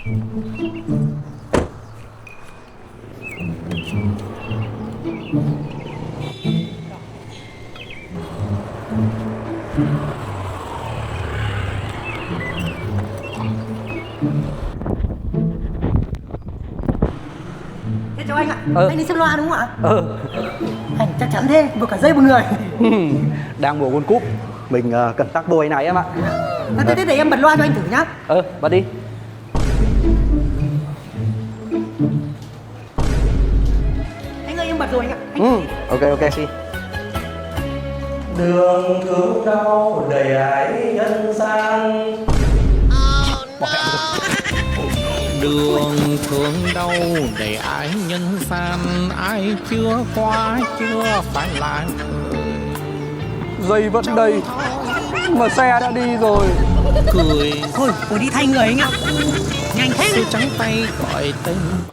Thế chào anh ạ. Anh đi xem loa đúng không ạ? Anh chắc chắn thế, vừa cả dây vừa người. Đang mùa World Cup, mình cần tắc đuôi này em ạ. Thế để em bật loa cho anh thử nhá. Bật đi. Anh ơi, em bật rồi anh ạ. Anh Ok xin. Đường thương đau đầy ái nhân gian. Đường thương đau để ai nhân gian, ai chưa qua chưa phải là người. Dây vẫn đây mà xe đã đi rồi. Cười thôi, đi thay người anh ạ. Nhanh thế. tôi trắng tay gọi tên